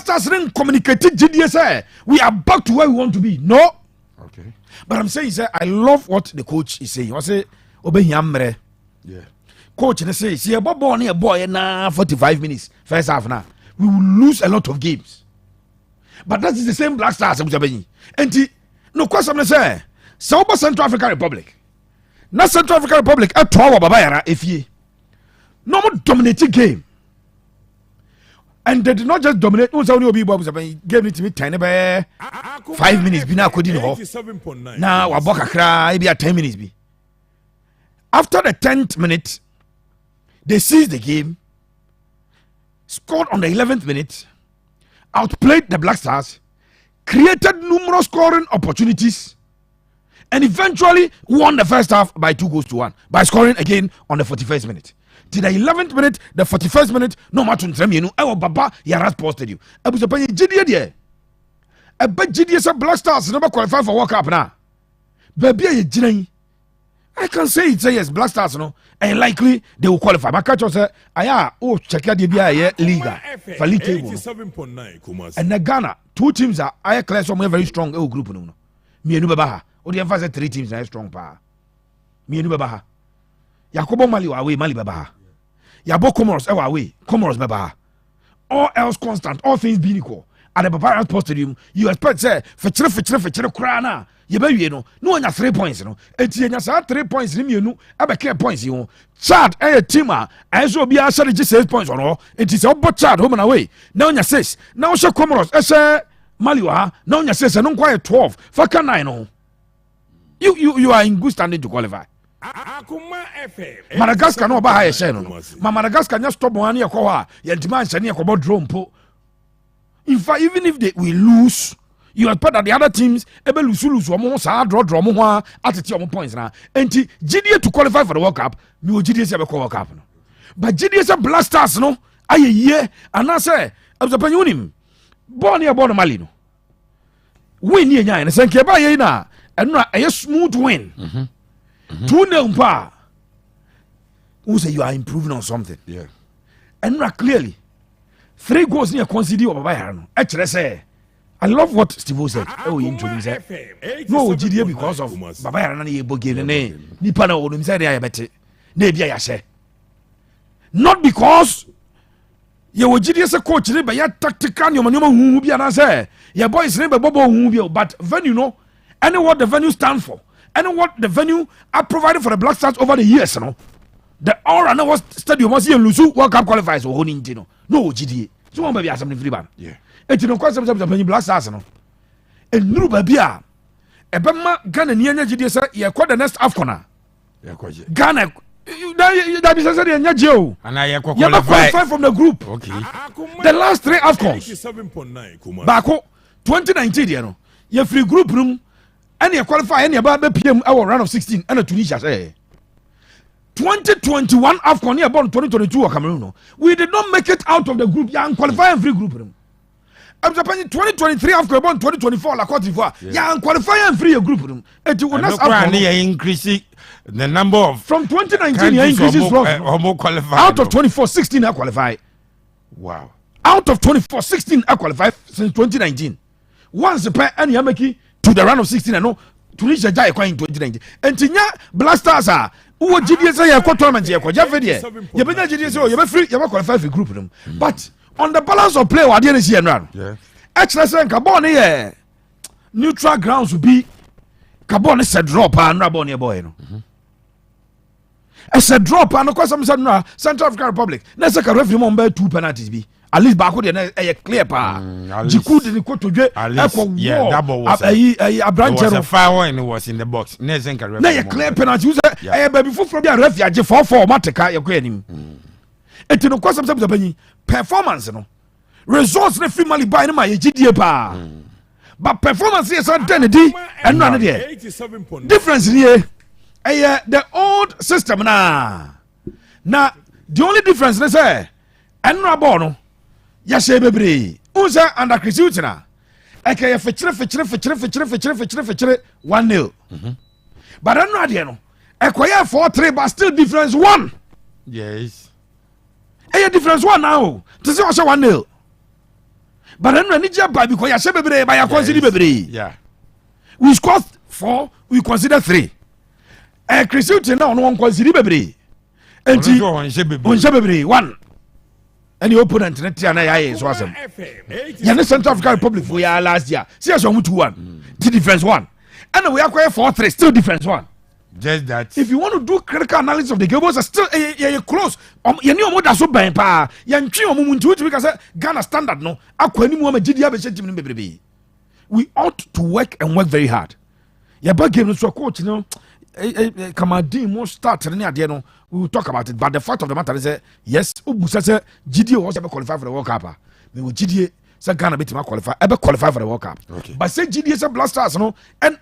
Stars didn't communicate GDS say we are back to where we want to be. No. Okay. But I'm saying, I love what the coach is saying. I say, Obey Yeah. Coach, and say, see, a boy na 45 minutes first half now. We will lose a lot of games. But that is the same Black Stars. And no question, say, South Central African Republic. Not Central African Republic at 12 Babayara, if ye. No more dominating game. And they did not just dominate. No, only be Bob gave it to me 10 by 5 minutes. Be now couldn't hold. Now, a boka cry, be at 10 minutes. Be after the 10th minute, they seized the game, scored on the 11th minute, outplayed the Black Stars, created numerous scoring opportunities, and eventually won the first half by 2-1 by scoring again on the 41st minute. To the 11th minute, the 41st minute, no matter you know, Baba Yara Sports Stadium. I was a penny GDA. A bad GDS Black Stars never qualify for World Cup now. Baby, I can say it's a yes, Black Stars, no, and likely they will qualify. But catch us, check out the BIA Liga for league table. 87.9, and the Ghana, 2 teams are clear somewhere very strong group. No, me and Nubaha. Or the emphasis 3 teams are strong power. Me and Nubaha. Yakobo Mali away, Mali Babaha. Yabo Comoros away, Comoros Babaha. All else constant, all things being equal. At the Papaya Sports Stadium, you expect say fetcher crana. You better you know, no one has 3 points, you know. It's in your 3 points, you know, Abacare points, you know. Chad, a teamer, as will be answered just 6 points on all. It is all but Chad home and away. Now you says, now shall Comoros, as a Maliwa, now you says, I don't quite 12, Faka 9. You are in good standing to qualify. Madagascar no ba high share no. Madagascar just stop one year kwa. Ya demand shani kwa drone po. In fact, even if we lose, you expect that the other teams ebe lose omo sa draw mo ho atete omo points na. Enti GDA to qualify for the World Cup, me o GDA se be World Cup no. But GDA se Blasters no aye ye and say abzapanyi unim. Born here born Mali no. Win ye nya na senke ba ye na. And a smooth win. 2-0 pa. Who say you are improving on something? Yeah. And clearly, 3 goals near consider of Bayern. Actually, say, I love what Steve said. Oh, he introduced it. No, GDA because of Bayern and Yebo game. Nipana or inside the Ayabete. Maybe I say. Not because you were GDS coach, but you tactical, your manuma who be an say. Your boys name Bobo who but when you know. And what the venue stands for, and what the venue are provided for the Black Stars over the years, you know. The Aura no was stadium was here Lusu World Cup qualifiers or honing, you know. No GDA. So one baby has something free ban. Yeah. And you know, quite sometimes when you Black Stars, you know. And no baby, a Bama Ghana near GDA, sir, you quite the next Afcona. Ghana, that is a and Yajo. And I qualify from the group. Okay. The last 3 Afcons. 87.9. Bako 2019, you know. Your free group room. And you qualify any about the PM our round of 16 and a Tunisia say 2021 AFCON near born 2022 or Cameroon. We did not make it out of the group young qualifying free group room. I'm Japan 2023 AFCON born 2024 La Cote d'Ivoire. Young qualifying free group room. And you will not increase the number of from 2019 increases out of 24 16 I qualify. Wow. Out of 24 16 I qualify since 2019. Once the pair and Yamaki to the round of 16 and no Tunisia jai kwa in 2019 and tinya Blasters are who GDS ya kwa tournament ya kwa jafe die ya benya GDS ya be free ya qualify for group them but on the balance of play what dey see and run actually say Gabon here neutral grounds will be Gabon is a drop and Rabon your boy no it's a drop and of some said Central African Republic na say ka referee mo be 2 penalties be at least back there a clear pa Jiku didn't go to get that ball was a branch of fire and it was in the box na clear penalty you say baby from the referee 4-4 mateka you go anim it no cause some performance no results na free Mali buy na my GDA pa but performance is identity and none there difference here the old system na the only difference they say and no abono yase bebre unsa under Christina ekeye fechire 1-0 but I no ade no ekoye 4-3 but still difference 1 yes difference 1 now to say 1-0 but then when you buy because you say bebre, by your consider bebre. Yeah. We scored 4, we consider 3. Christian now no one consider bebre. And you on bebre 1. And the opponent net ya na ya is awesome. Ya the Central African Republic for ya last year. See us on 2-1. The difference 1. And we acquire 4-3, still difference 1. Just that. If you want to do critical analysis of the game, was still close. You know what that's so bad. Pa, you three omuntu because Ghana standard no. Akwani mu ma GDA be team bebrebe. We ought to work and work very hard. Ya bad game so coach, you know. Kamadi mo start any idea no. We will talk about it. But the fact of the matter is yes, Ubusa say GDA was ever qualify for the World Cup. We will GDA say Ghana be to qualify for the World Cup. Okay. But say GDA say Blasters no and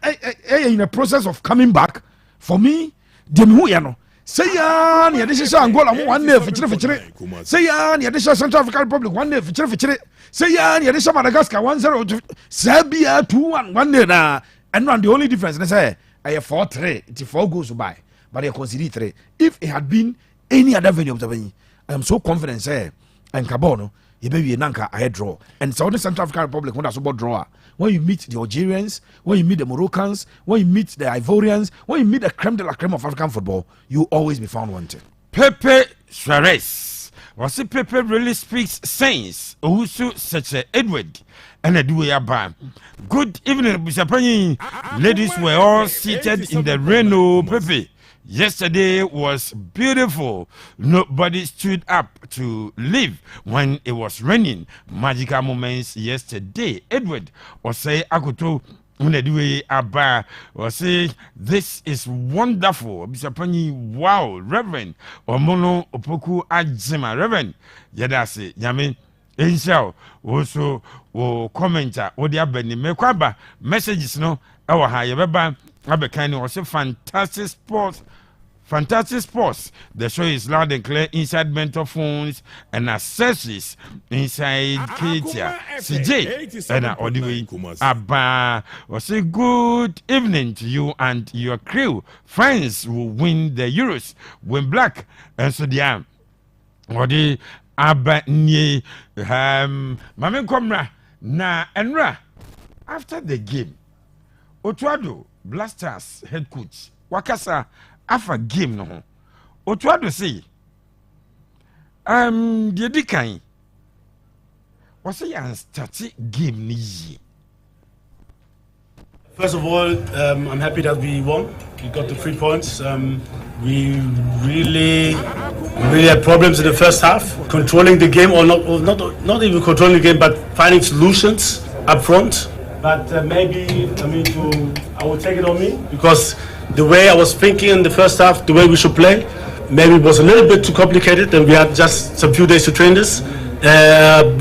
in the process of coming back. For me, Demi no. Say ya ni adisha Angola mo 1-0 fichire. Say ya ni adisha Central African Republic 1-0 fichire. Say ya ni adisha Madagascar 1-0. Serbia 2-1 1-0 na. And the only difference they say I 4-3. It's 4 goals by, but I consider 3. If it had been any other venue of the venue, I am so confident say and Kabono, you be nanka I draw. And South Central African Republic when that's about draw. When you meet the Algerians, when you meet the Moroccans, when you meet the Ivorians, when you meet the creme de la creme of African football, you always be found wanted. Pepe Suarez. Was it Pepe really speaks sense? Also, such a Edward and a Duya. Good evening, Bishop. Ladies were all seated in the Renault Pepe. Yesterday was beautiful. Nobody stood up to leave when it was raining. Magical moments yesterday. Edward was say Akoto Unedwe Abba was say this is wonderful. Bisapani wow, Reverend Omono Opoku Ajima Reverend Yadase Yami Insha also commenter Odia Beni Mekwaba messages no our high Abekani was a fantastic sports. Fantastic sports. The show is loud and clear inside mental phones and accessories inside Katia. CJ and Odiwe Abba was a good evening to you and your crew. France will win the Euros when black and so the Odi Abba Nye Mame Komra na Enra. After the game, Otuado Blasters head coach Wakasa afa game no ho Otuado say the dikan was say an start game ni yi. First of all, I'm happy that we won. We got the 3 points. We really had problems in the first half, controlling the game, or not even controlling the game, but finding solutions up front. But maybe I will take it on me because the way I was thinking in the first half, the way we should play, maybe it was a little bit too complicated, and we had just some few days to train this.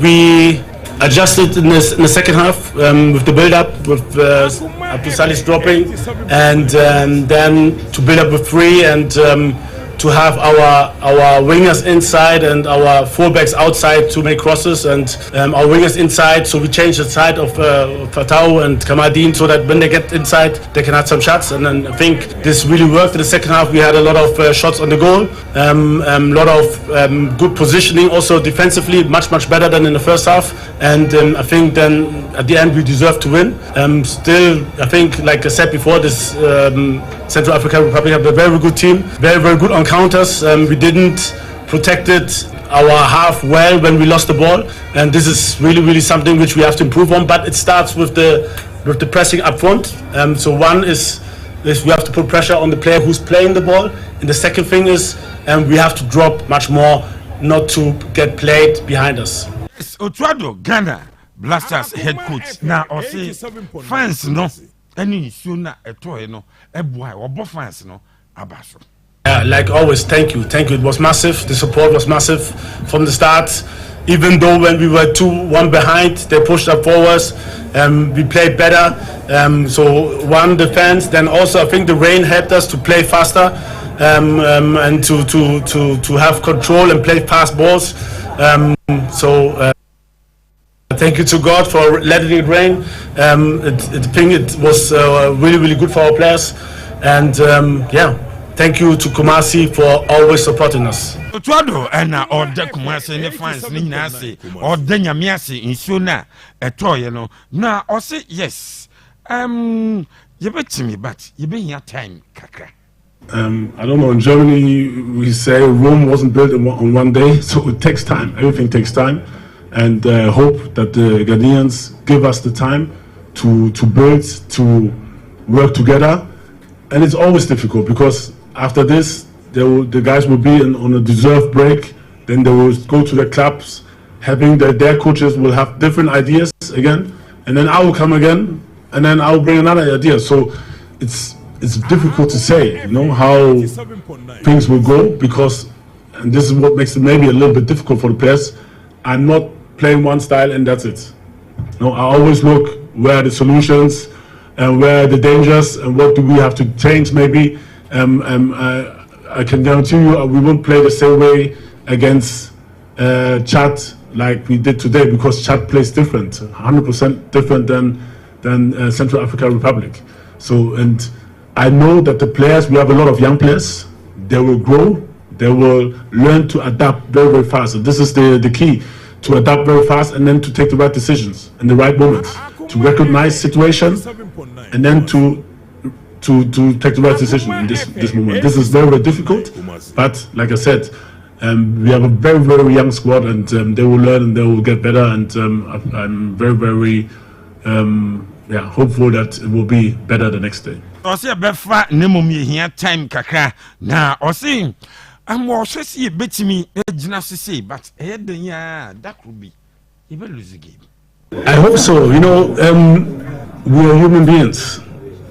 We adjusted in the second half with the build-up, with Abdusalis dropping, and then to build up with 3 and to have our wingers inside and our fullbacks outside to make crosses, and our wingers inside. So we changed the side of Fatau and Kamadin so that when they get inside, they can have some shots. And then I think this really worked in the second half. We had a lot of shots on the goal, a lot of good positioning, also defensively, much better than in the first half. And I think then at the end we deserved to win. Still, I think, like I said before, this Central African Republic have a very good team, very good on counters. We didn't protect our half well when we lost the ball, and this is really something which we have to improve on. But it starts with the pressing up front. So one is we have to put pressure on the player who's playing the ball, and the second thing is we have to drop much more, not to get played behind us. Otuado Ghana Blasters head coach now or say fans no any sooner a toy no a boy or both fans no abaso. Like always, thank you. It was massive. The support was massive from the start. Even though when we were 2-1 behind, they pushed up forwards. We played better. So one, the fans. Then also, I think the rain helped us to play faster and to have control and play fast balls. Thank you to God for letting it rain. I think it was really good for our players. And thank you to Kumasi for always supporting us. Otuado ena ode Kumasi ne fans ni nyina ase ode nyame ase nsuo na etoye no na ose yes yebetimi but yebenya time kakra. I don't know, in Germany we say Rome wasn't built on one day, so it takes time. Everything takes time, and hope that the Ghanaians give us the time to build, to work together. And it's always difficult because after this the guys will be on a deserved break, then they will go to the clubs, having their coaches will have different ideas again, and then I will come again, and then I will bring another idea. So it's difficult to say, how things will go, because, and this is what makes it maybe a little bit difficult for the players. I'm not playing one style and that's it. I always look where are the solutions and where are the dangers and what do we have to change maybe. I can guarantee you we won't play the same way against Chad like we did today, because Chad plays different, 100% different than Central African Republic. So, and I know that the players, we have a lot of young players, they will grow, they will learn to adapt very, very fast. So this is the key, to adapt very fast and then to take the right decisions in the right moments, to recognize situations and then to take the right decision in this moment. This is very, very difficult, but like I said, we have a very, very young squad, and they will learn and they will get better, and I'm very, very hopeful that it will be better the next day. Ose befa nemom ye hia time kakra na ose wo hwese ye betimi ejina sese, but den ya that could be you will lose the game. I hope so. We are human beings,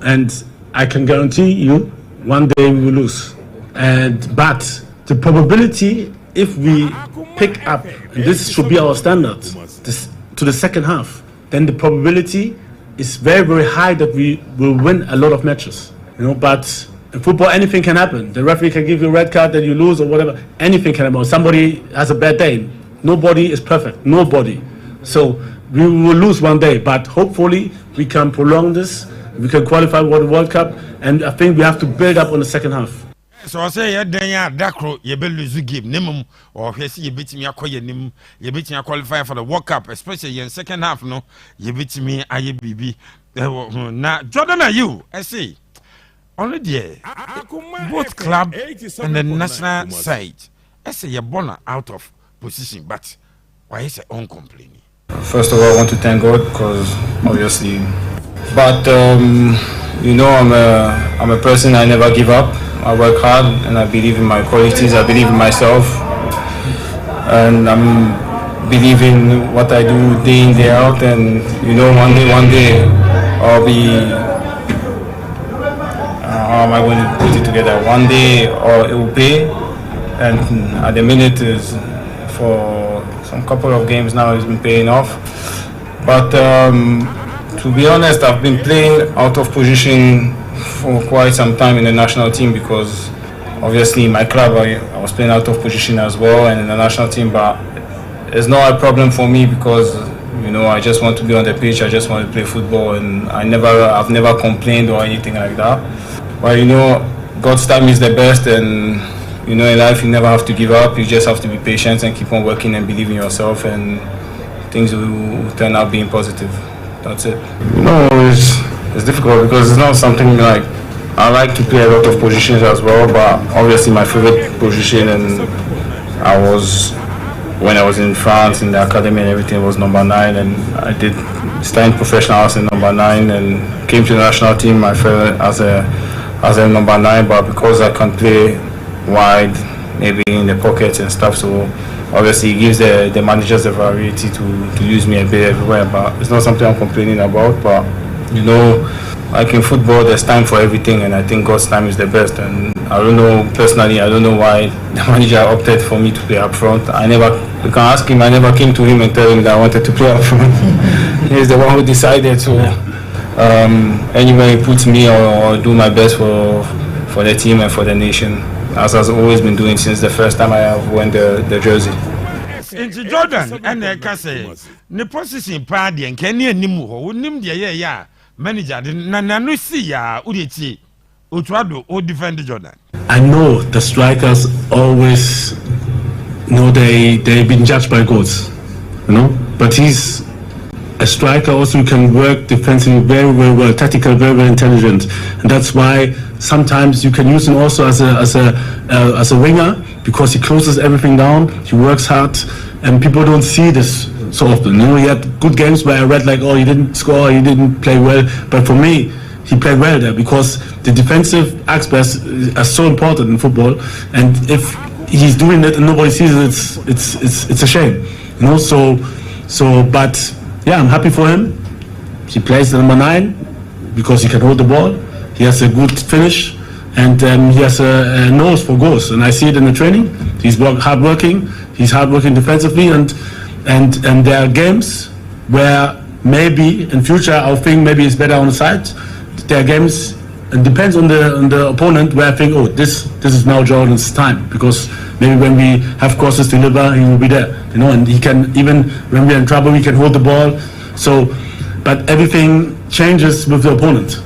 and I can guarantee you one day we will lose. But the probability, if we pick up, and this should be our standard, to the second half, then the probability is very, very high that we will win a lot of matches. But in football, anything can happen. The referee can give you a red card, then you lose or whatever. Anything can happen. Somebody has a bad day. Nobody is perfect. Nobody. So we will lose one day, but hopefully we can prolong this. We can qualify for the World Cup, and I think we have to build up on the second half. So I say Dakro ye be lose game nemum or hwese ye betimi akoye nim ye betimi qualify for the World Cup, especially in second half no ye betimi aye bibi na Jordan are you I say only there both club and the national side I say you're born out of position, but why is it uncomplaining? First of all, I want to thank God, because obviously, but I'm a person, I never give up. I work hard and I believe in my qualities, I believe in myself, and I'm believing what I do day in, day out, and one day I'll be, how am I going to put it together? One day or it will pay, and at the minute is for some couple of games now it's been paying off. But to be honest, I've been playing out of position for quite some time in the national team, because obviously in my club I was playing out of position as well, and in the national team, but it's not a problem for me, because I just want to be on the pitch, I just want to play football, and I've never complained or anything like that. But God's time is the best, and in life you never have to give up, you just have to be patient and keep on working and believe in yourself, and things will turn out being positive. That's it. It's difficult, because it's not something like, I like to play a lot of positions as well, but obviously my favorite position, and when I was in France in the academy and everything, was number 9, and I did start in professional as a number 9 and came to the national team my favorite as a number 9, but because I can play wide, maybe in the pockets and stuff, so obviously it gives the managers the variety to use me a bit everywhere, but it's not something I'm complaining about. But like in football, there's time for everything, and I think God's time is the best. And I don't know, personally, I don't know why the manager opted for me to play up front. You can ask him, I never came to him and tell him that I wanted to play up front. He's the one who decided, so anyway, he puts me or do my best for the team and for the nation, as I've always been doing since the first time I have worn the jersey. Into Jordan and the Casse, the position party and Kenny and Nimu, who named the manager, Nana, no see ya, Uditi, Utrado, or defend Jordan. I know the strikers always know they've been judged by goals, but he's a striker also who can work defensively very, very well, tactical, very, very intelligent, and that's why sometimes you can use him also as a winger because he closes everything down, he works hard, and people don't see this so often. He had good games where I read like, oh, he didn't score, he didn't play well, but for me, he played well there because the defensive aspects are so important in football, and if he's doing it and nobody sees it, it's a shame, but yeah, I'm happy for him. He plays the number 9 because he can hold the ball. He has a good finish, and he has a nose for goals. And I see it in the training. He's hardworking. He's hardworking defensively, and there are games where maybe in future I'll think maybe it's better on the side. There are games, and depends on the opponent, where I think, oh, this is now Jordan's time, because maybe when we have crosses to deliver, he will be there, and he can, even when we're in trouble, he can hold the ball. So, but everything changes with the opponent.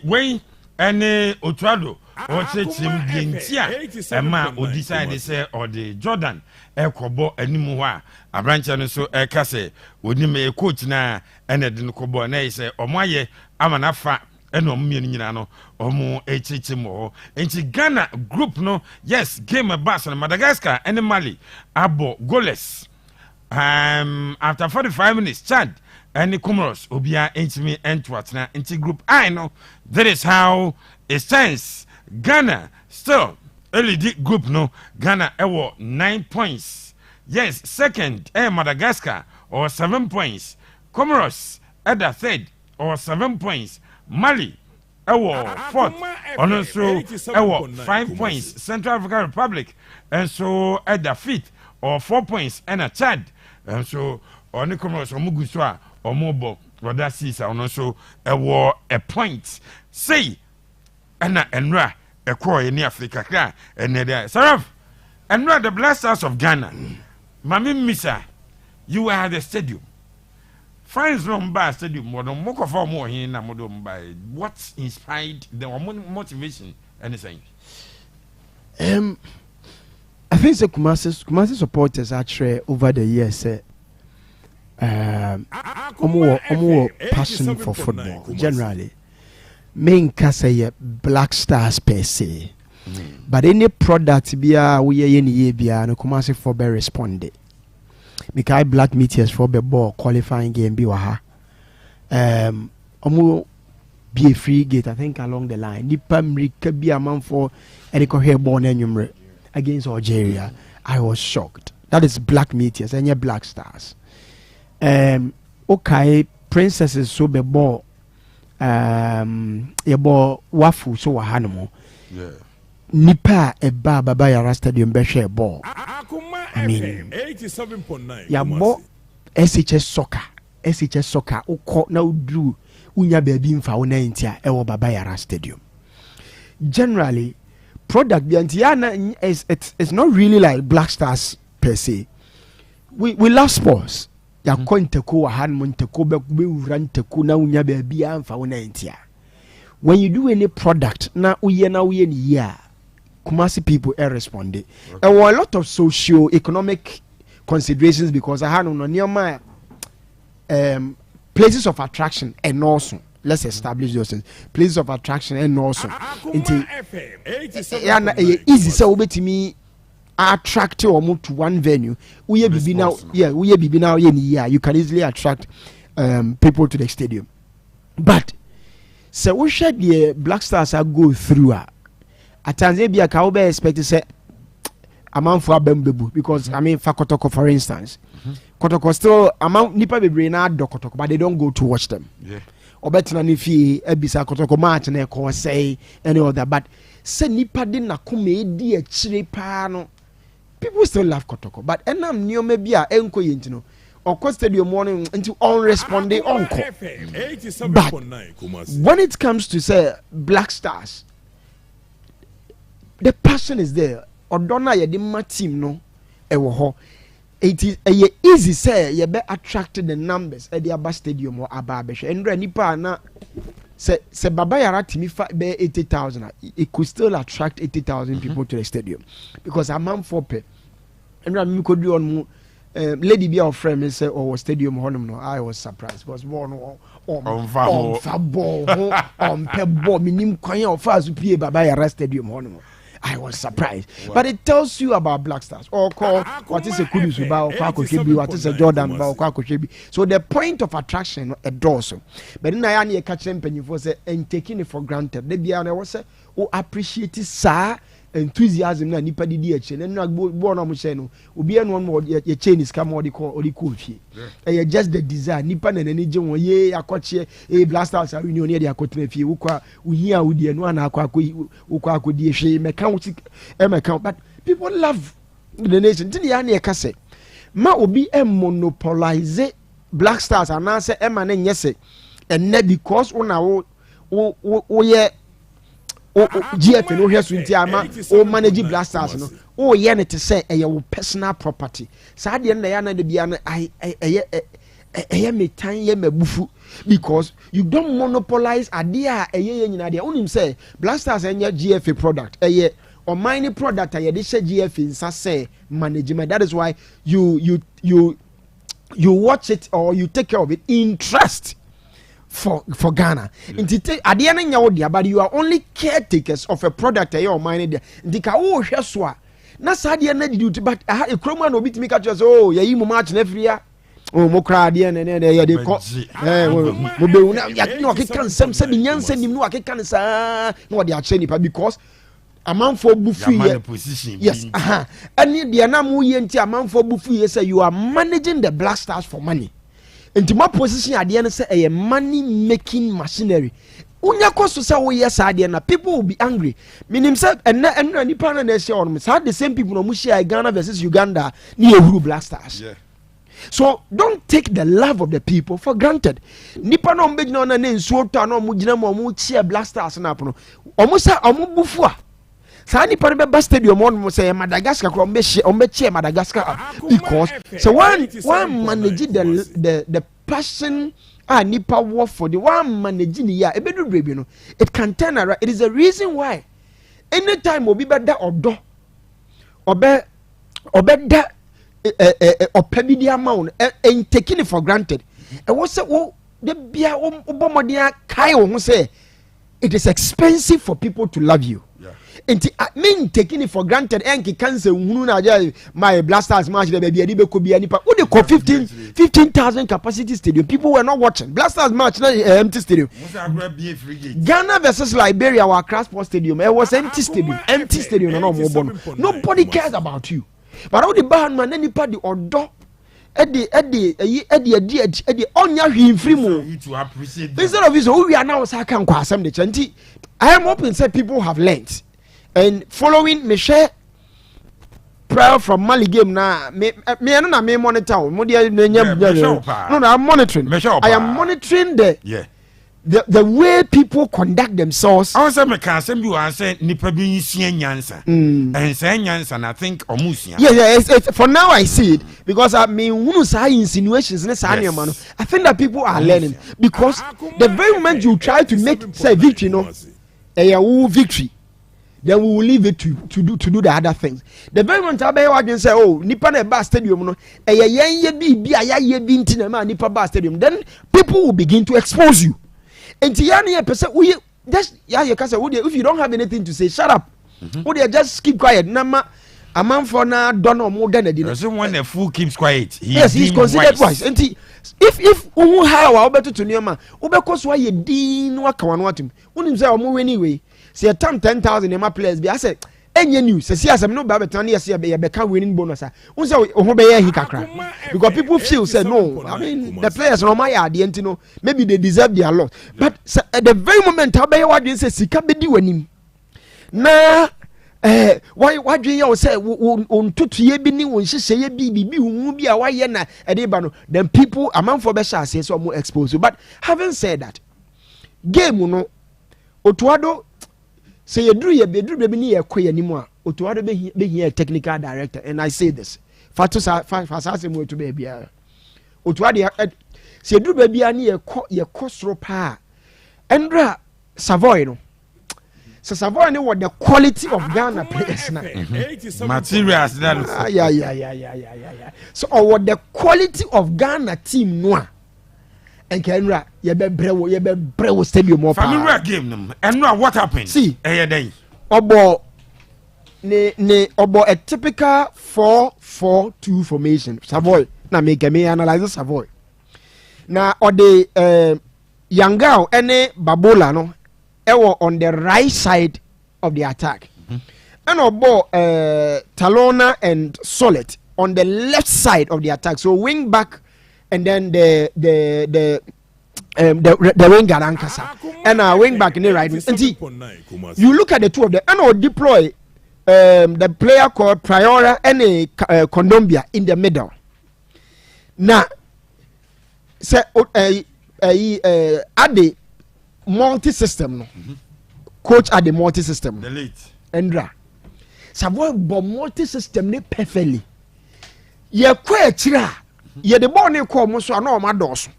Wayne and Otrado or Chim Gentia, Emma or decided say or the Jordan Ekobo and Nimua, a branch and so a case, would you make a coach now and a Dinokobo and I say, or my Amanafa. Eno mienino or more HHMO and Ghana group no yes game a bass on Madagascar and Mali abo goalless after 45 minutes Chad and the Comoros obia intimi entwat na into group I know that is how it stands. Ghana still early group no Ghana 9 points, yes second Madagascar or 7 points, Comoros at the third or 7 points, Mali, fourth, and also 5 points, Central African Republic, and so at the fifth or 4 points, and a Chad, and so on the Comoros or Muguswa or Mobo, or that season, and also a point. Say, Anna and Ra, a core in Africa, and there, Saraf, and Ra, the Blasters of Ghana, Mami Misa, you were at the stadium. Fines from Bar Stadium, more than Moko for more here in Amodom by what inspired the motivation, anything? I think the Kumasi supporters actually over the years more passion for football generally. Main say Black Stars per se, but any product be we any year be no Kumasi for be responded. Because Black Meteors for the ball qualifying game be waha. Be a free gate, I think along the line. Nipa Mrika be a man for Eriko hair born and against Algeria. I was shocked. That is Black Meteors and your Black Stars. Okay, princesses so be ball. Your ball wafu so wahanamo. Yeah. Nipa eba baba yara stadium be share ball. I mean, 87.9. Ya bo SHS soccer o na udru unya baby mfa wo 90 e wo baba yara stadium. Generally, product biantiana it's not really like Black Stars per se. We love sports. Ya konteko wa han monteko be uranteko na unya baby mfa wo 90. When you do any product na uye ni ya Kumasi people responded. Okay. There were a lot of socio-economic considerations because I had on near my places of attraction and also let's establish those things. Places of attraction and also easy so to me attract or move to one venue. We be now you can easily attract people to the stadium. But so we should the Black Stars go through at times maybe I can be expect to say amount for Bembebu because I mean for Kotoko for instance. Kotoko still amount nipa bebre na do Kotoko but they don't go to watch them. Yeah. Or better than if he ebisa Kotoko match and they say any other but say nipa din na come di a chire pa no people still love Kotoko but enam neo maybe a enko yintino or cost stadium morning into on responding encore. But when it comes to say Black Stars, the passion is there. Odona ye the team no ewo it is easy say you be attracted the numbers at the Abba Stadium or Abba Beshe. And nipa na say Baba Yara timi fa be 80,000, it could still attract 80,000 people to the stadium because a man for pay. And I could do on lady be our friend and say, oh, stadium honum. No, I was surprised because one on football on pebble minim kwanya of fast pay Baba Yara stadium honum. I was surprised. Wow. But it tells you about Black Stars. Or call what is a Kudus about what is a Jordan about Kwakoshebi. So the point of attraction a dorsal. But in I catch them penny for say and taking it for granted. They be was say, oh appreciate it, sir. Enthusiasm na nipa didi eche na na bo na mo che no obi eno mo ye chain is come or the cool fie e just the desire nipa na nani je won ye akoche e blasters are union dey akotena fie wo kwa uhia wo die no ana akwa die hwe meka wo meka but people love the nation tin ya na e ka say ma obi monopolize Black Stars and say ema na nyese enne because una wo ye GF no here so ama o manage Black Stars no o ye ne te say e your personal property sa de na ya na de bia no metan ye mabufu because you don't monopolize ade a ye nyina de onim say Black Stars enya GF product or mining product ye de share GF insa say management. That is why you watch it or you take care of it in trust for Ghana. But you are only caretakers of a product or mining there. Ndika oh hweswa na sadia na duty but a chroma no bit make just oh ya yi mo match na free oh mo kra de na ya de ko mo be una ya no ke kan sem se nyansa nim no ke kan sa no de a che nipa because amanfo bufu yes any de na mo ye nti amanfo bufu ye say you are managing the Black Stars for money. Into my position at the end say a money making machinery. Unya koso say we yes at the end people will be angry. Meaning say and nipa na share on me. So the same people no mu share Ghana versus Uganda ni ehuru Black Stars. Yeah. So don't take the love of the people for granted. Nipa no mbe gina na nsuo to na mu gina mu share Black Stars na pono. Omo sa omo bufua. Sa nipa no be stadium on say Madagascar ko ombe share Madagascar because so one manage the passion nipa war for the one managing ya ebedu brebi no it can turn around. It is the reason why anytime obi be da odo obe da opabidi amount and taking it for granted and what say oh the bia obomodia kai wo say it is expensive for people to love you. And I mean taking it for granted enki cancer hunu na my Black Stars match the baby adi be ko bia nipa wo dey call 15,000 capacity stadium. People were not watching Black Stars match na empty stadium. Ghana versus Liberia our Crossport stadium it was empty stadium no more bono. Nobody cares about you but all the bad man nipa the odo edi onya hwin free mo instead of so we are now say kan kwa asem de chanti. I am hoping say people have learned and following me share prayer from Mali game na me monitor no I'm monitoring. I am monitoring the way people conduct themselves. I say me can say you answer nipa bi nsia nyansa and say nyansa and I think omusia. It's for now I see it because I mean who say insinuations na say no I think that people are learning because the very moment you try to make say victory no victory then we will leave it to do the other things. The very moment I say oh nipa na ba stadium no ye bi aya bi ntina ma nipa ba stadium then people will begin to expose you. And just if you don't have anything to say, shut up. Just keep quiet. Nama a man for na don't know more than a someone a fool keeps quiet. Yes, he's considered wise. And if how better to Niama, because why you dean what him. Wouldn't say anyway. Say a time 10,000 in my players. I said any news. Say I'm no Babatania say become winning bonus. Because people feel say no. I mean the players on my idea, you know, maybe they deserve their loss. But at the very moment how be what you say sika be di wanim. Na why do you say on tutu ye bi ni won hye ye bi hu bi a why na e ba no then people among for be say so more exposed. But having said that game no otuado say you drew be ni ye kɔ yanimu a otuado be here technical director and I say this fasase mo to be bia otuado say drew be bia ni ye kɔ soro pa Endra Savoy no. So Savoy no what the quality of Ghana players na. Materials that. Yeah. So what the quality of Ghana team no. And Kendra, you be brewo stadium more. Family game them. And now what happened? See, day. Obo a typical 4-4-2 formation. Savoy. Now me analyze Savoy. Now or the Yangao any Babola no ewo on the right side of the attack. And Obo Talona and Solid on the left side of the attack. So wing back and then the winger Ankasa and wing back in the right. And you look at the two of them and I'll deploy the player called Priora and Condombia in the middle. Now, say at the multi-system, no? Coach at the multi-system. The late Endra. Savoy bo multi-system ne perfectly. Ye kwa chira. Ye the ball ne ko mo so na o ma doso.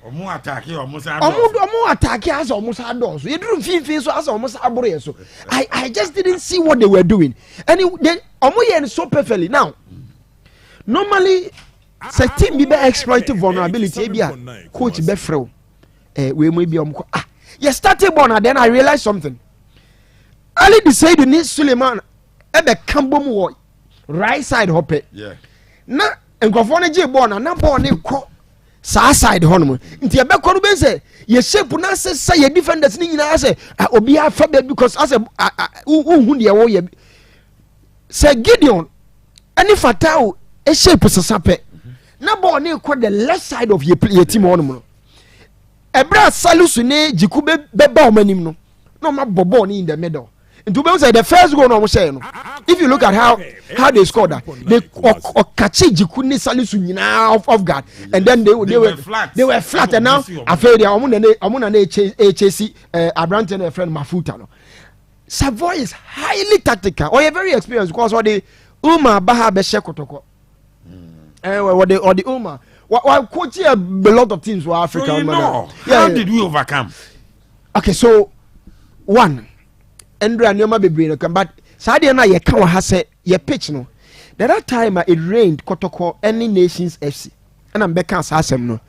Omo attack here almost Omo attack as almost doso. Ye drum fin so as almost abore so. I just didn't see what they were doing. And then omo ye so perfectly. Now, normally say team be exploit vulnerability be coach be free. We may be you started born and then I realized something. Ali decided need Suleiman ebe kambom wo right side hope. Yeah. Na nkofo je born na born ne ko sa side honum. Nti ebe ko no be say ye shape na say ye defenders ni nyina say obi afa be because as hu de wo ye say Gideon any fatao e shape sasape. Na born ne ko the left side of your team honum no. Ebra Salusu ne jiku be ba omanim no. No ma bobo ni in the middle. And to be say the first goal no say no. If you look at how they scored that, they catch jiku ne Salusu nyina off guard, and then they were flat and now after they omuna na chase Abrante and friend Mafuta no. Savoy is highly tactical or very experienced because what the Uma Baha be shekotoko. What the Uma Well, coach a lot of teams were Africa. So you know, how did we overcome? Okay, so one, Andrea Nyoma be brain come, but Sadia na ye kawa ha say ye pitch no. That time it rained Kotoko any nations FC. And I'm back asem no.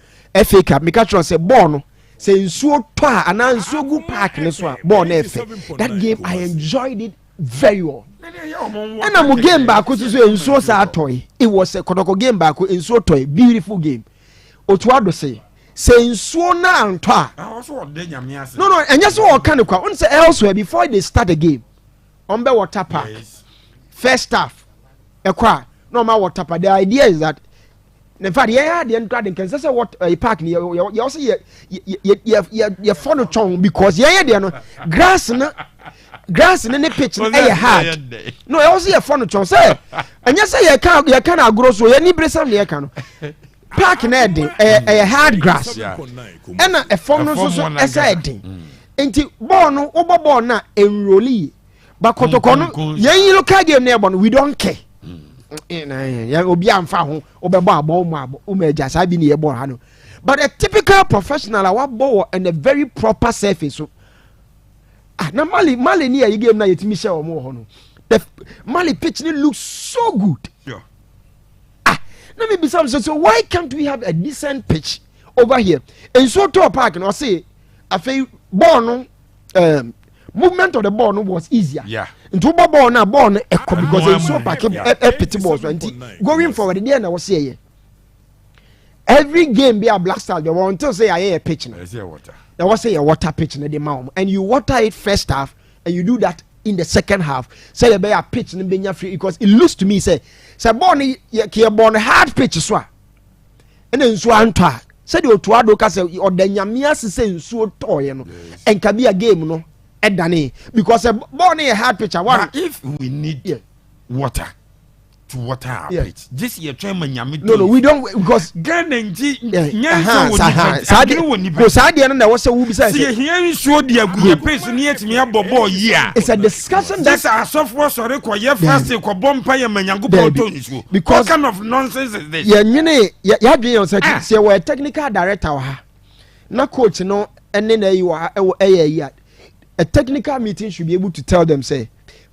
FA Cup, me catch say ball no. Say nsuo toa and nsuo gu park ne so ball na efe. That game I enjoyed it very well. And I'm game back so sa toy. It was a Kotoko game back in so toy, beautiful game. Otuado say nsuo na antwa. No, and just what kind of on say elsewhere before they start the game. Ombe water park. Yes. First half. Ekwa no ma water park. The idea is that in fact the entrance can say what park you also you follow chong because there no grass in the pitch hard. No, I also hear furniture say. And yes, you can't grow so any bresam near can. Park in a hard grass. And a phone so as I did. Ain't born over born na enrollee. But Kotokono, you look at game near one, we don't care. But a typical professional, our ball and a very proper surface. Na Mali near you game na yet Michel more hono. The Mali pitch looks so good. Yeah. Let me be so why can't we have a decent pitch over here? And so to a park and I say I feel ball no movement of the ball no was easier. Yeah. And to ball na ball echo because it's so park a pity balls going forward the end I was saying every game be a Black Star they want to say I hear a pitch now. There was a water pitch in the mouth, and you water it first half, and you do that in the second half. Say you be a pitch in the free because it looks to me say born hard pitch so, and then so anta. Say the otuado ka say or the nyamia say so toy no, and can be a game no, edane because born a hard pitch. One if we need water. To water our pitch. This year, no, we don't because Ghana it's a discussion that's our software sorry first because what kind of nonsense is this? We're technical director na coach no and then a technical meeting should be able to tell them say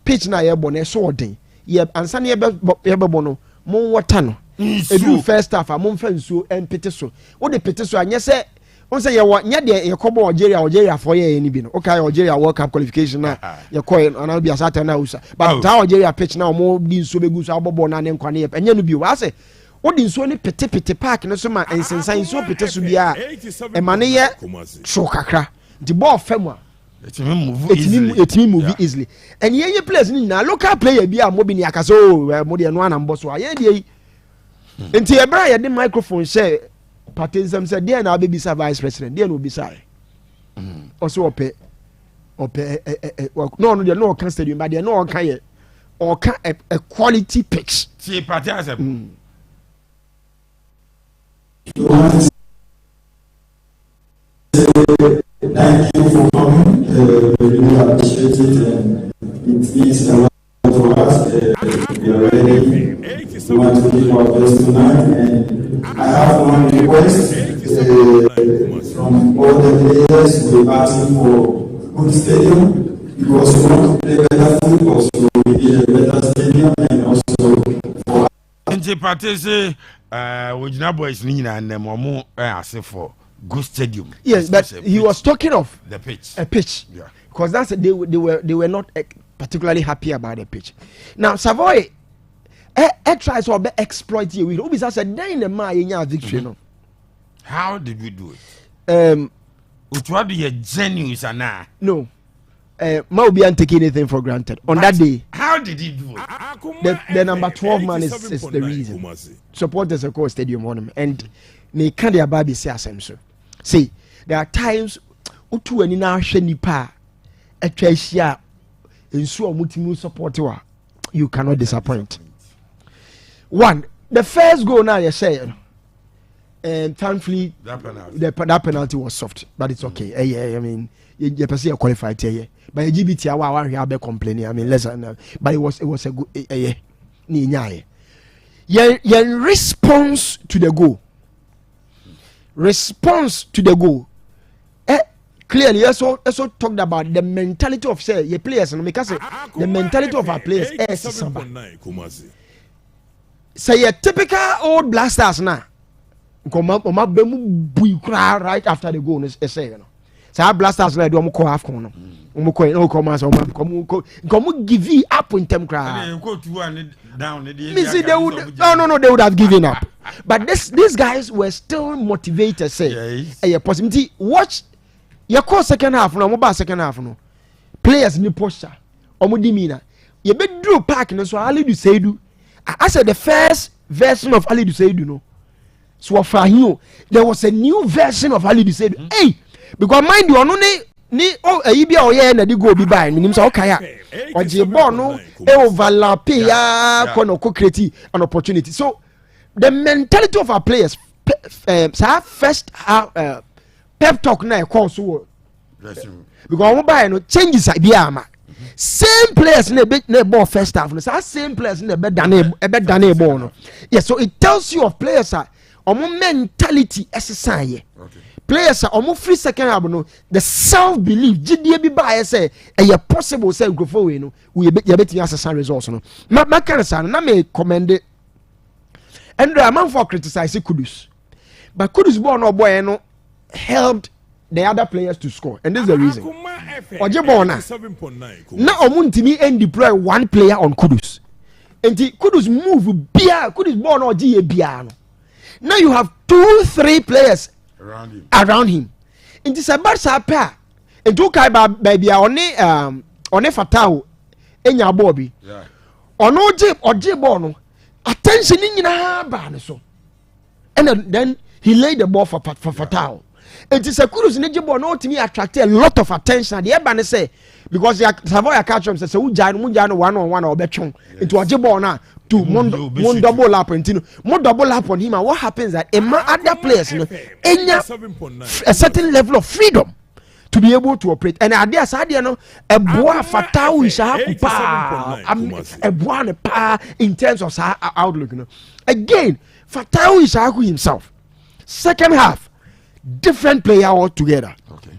pitch na ye bone so odin ye ansa na ye be bono mon water no edu first half a mon fa nsuo empete so wo de pete so anye say on say ye wo nya de ye kobo Algeria for ye ni bi no okay Algeria World Cup qualification na ye koy ana bi asata na usa but that Algeria pitch na mo di nsuo be gu so abobo na ne nkwa ne ye enye no bi wa say wo di nsuo ni pete park no so ma ensensan nsuo pete so bia e ma ne ye so kakra the ball fam a it move easily and ye players ni na local player bi a mo bi ni akaso mo de no anambo so ye de enti e bra ye de microphone share patensam say there na be sa vice president there no be sa also ope no there no can stadium but there no can ye or can a quality pitch see patensam Thank you for coming. We really appreciate it, and it means a lot for us. We are ready. We want to give our best tonight, and I have one request from all the players. We're asking for good stadium because we want to play better football, so we need a better stadium, and also for. Nti Patese, Wojina boys ni na nemo ask for. Good stadium. Yes, but he was talking of the pitch. A pitch. Yeah. Because they were not particularly happy about the pitch. Now Savoy tries to exploit you. We always said then the man victory. No. How did we do it? Which was the genuine sana? No. Maubian taking anything for granted. On that day. How did he do it? The number 12 man is the reason. Supporters of course stadium on him. And me can't about be say so. See, there are times utu ani na hwe nipa atwa hia ensu omutimu support wa you cannot disappoint. One, the first goal now you say and thankfully that penalty was soft, but it's okay. I mean you person you qualified here, but LGBT awa here be complaining. I mean less than, but it was a good ni nyaye. Your response to the goal. Clearly also talked about the mentality of say your players and because the mentality of our players is say a typical old blasters now right after the goal is say you know say blasters like do call half corner come give you up in term cry they would have given up. But these guys were still motivated. Say, yes. Possibility. Watch your call second half. No, mobile second half. No, players ni posture. Omudimina. You be drew park. No, so Ali do say do. I said the first version of Ali do say do. No, so for you there was a new version of Ali do say do. Hey, because mind you, only. Ni ibia oye na di go bi bai nim say okay ya oje ball no overlap ya kono ko create an opportunity. So the mentality of our players first pep talk na e call so because we buy no changes bia ma same players na ball first half no same players na be dane ball no. Yes, so it tells you of players omo mentality exercise. Okay. Players are almost free second half no the self belief gidie bi ba say e possible say go for we no we be assess results no ma kan say na me commend it and the man for criticize Kudus but Kudus ball no boy no helped the other players to score and this is the reason oje ball na omuntimi and deploy one player on Kudus and Kudus move bia Kudus ball no oje bia no now you have 2-3 players around him. It is a bad pair. And two kai baby on fatao enya bobby. On no jib or jibono. Attention in ban so. And then he laid the ball for fatao. It is a cruise in Jibono to me attracted a lot of attention. The Ebane say because Savoy catch him says Mujano 1-on-1 or betchon into a Jibona. One double lap more double lap on him, and what happens that other players a certain level of freedom to be able to operate. And idea no a boa fatao is a boa pa in terms of outlook. You know. Again, fatao is himself. Second half, different player altogether. Okay.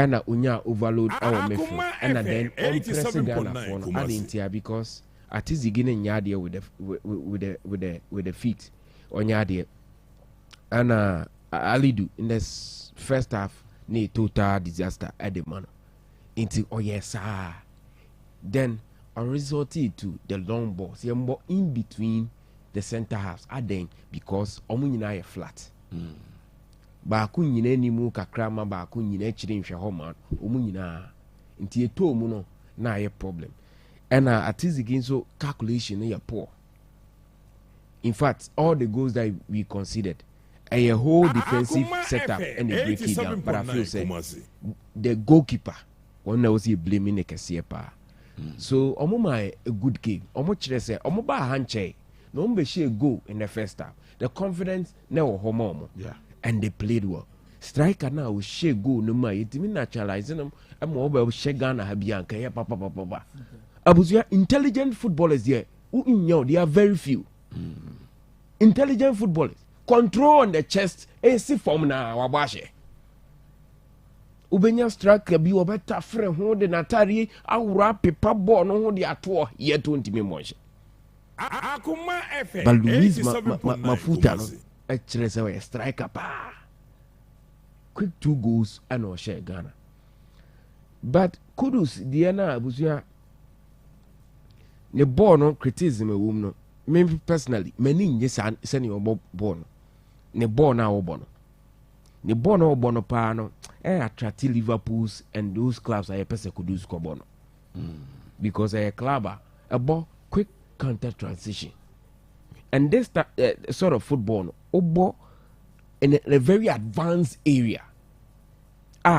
ɛna unya overload our midfield ɛna then on press Ghana for no adentia because atizigi ne nyade with the feet onyade ɛna Alidu in the first half ne total disaster at the man into oyesa then resulted to the long balls in between the center halves aden because omu nyina flat baako nyina ni mu kakra ma baako nyina chire nhwe ho ma omu nyina nti eto mu no na ye problem ɛna atizigi nso calculation ya poor. In fact all the goals that we considered a whole defensive setup and a break it down but I feel say the goalkeeper one was he blaming the Kesiepa. So omoma a good game omo chire say omo ba handche no mbe share goal in the first half the confidence na homo and they played well. Striker now will share goal no ma yetimi naturalizing them and mo ba share Ghana ha bianca ya papa abuzia intelligent footballers here who they are very few intelligent footballers control on the chest AC form na wabashe ubenya striker bi obeta frɛ ho de natari awura pepa ball no ho de ato ye 20 memonje Akuma FM but Luis Mafuta no e kyerɛ sɛ we striker pa quick 2 goals and o share Ghana but kudos the na abusua the ball no criticism ewum no me personally many nye send your ball no ne ball na wo no ne ball na wo no pa no attract Liverpool's and those clubs are person could do score no because a club a ball quick counter transition and this sort of football no obo in a very advanced area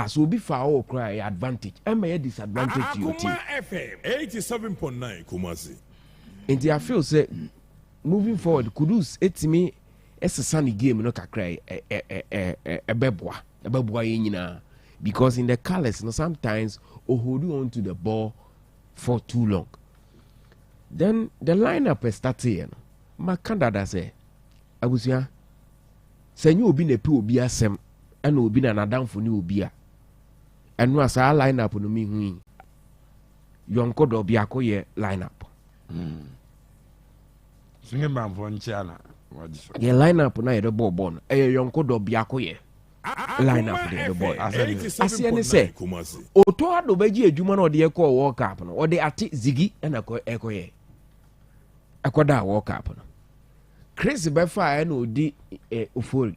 so be far all cry advantage and may disadvantage to your team. FM 87.9 Kumasi. And I feel say moving forward Kudus etimi it's a sunny game no kakra a bebwa nyina because in the colors no sometimes hold on to the ball for too long. Then the lineup is starting makanda da say abusua senyo obi na pe obi asem and obi na nadamfo ni obi a enu asa lineup no mi hu yonko do bi akoye lineup singe bamfo nchiana ye lineup na ye do ball no e yonko do bi akoye lineup de boy asie ne say oto ado beji adwuma na ode ekọ World Cup no ode ate zigi na ekoye akoda World Cup no Chris befa na odi ofori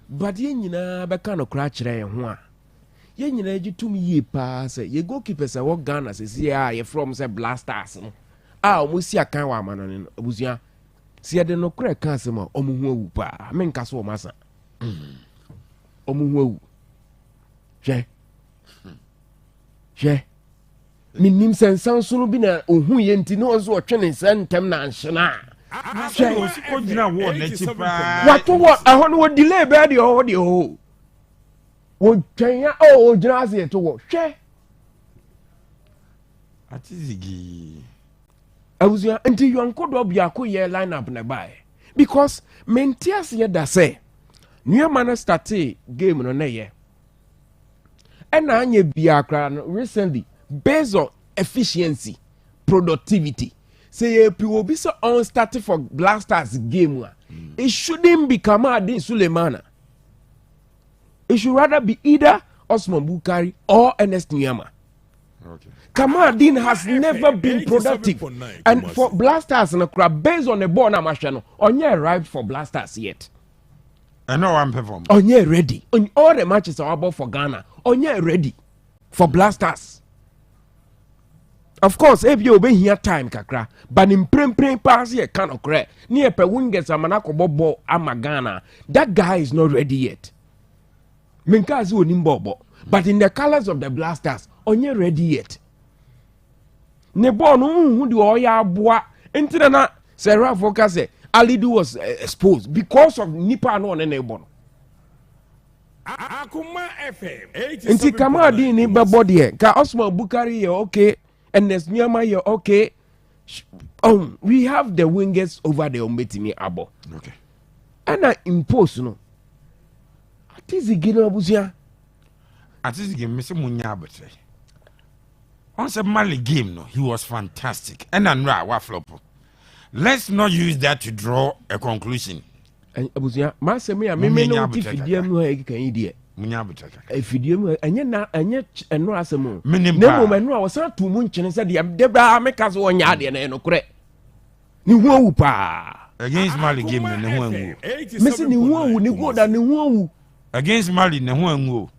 but ye nyina beka no kra kire ye ho a ye nyina gitum yie pa say ye goalkeeper say wo Ghana say ye from say Blasters no omo si akan wa amano no abusua si ye de no kra kan say ma omo hu awu pa menka so o masa omo hu awu je minim sensan so no bi na ohun ye nti no so otwene sentem na anhena what I no delay be the ho wo twenya o gyina ase to wo hwe atizigi awuzia nti yonkodo bia ko ye lineup na bae because mentias ye da say new man start game no na ye ena anye bia kra no recently based on efficiency productivity say if you will be so on starting for Blasters game it shouldn't be Kamaldeen Sulemana. It should rather be either Osman Bukari or Ernest Nyama. okay Kamaldeen has never been productive and for Blasters and based on the ball na machano onye arrived for Blasters yet. I know I'm performing. Onye ready. On all the matches are about for Ghana. Onye ready for Blasters. Of course, if you obey here time kakra, but in prem pass here cannot correct. Near per wingers a manako bobo amagana. That guy is not ready yet. Minkazu nimbobo. But in the colors of the Blasters, onye ready yet. Nebo no who do oya boa. Intina Sarah focus Alidu was exposed because of Nipa no nebo. Akuma FM 87.9 Inti Kamaldeen ni body ka Osman Bukari okay. And there's Nyama here, okay. We have the wingers over the Ombetimi Abo. Okay. And I impose no. Atizi gina abuzia. at this game, Mr. Munya betre. On the Mali game, no, he was fantastic. And Anra wa flop. Let's not use that to draw a conclusion. Abusia, Master me, I mean, no, if you do a can idiot. Munya betre. If you do, and yet now, and yet, and no as a moon. Minimum, No, man, no, I was not too much and said, Debra, make us 1 yard and no correct. Ni pa. Against Mali game, and no one will. Missing ni wo ni go da ni wo. Against Mali, no one will.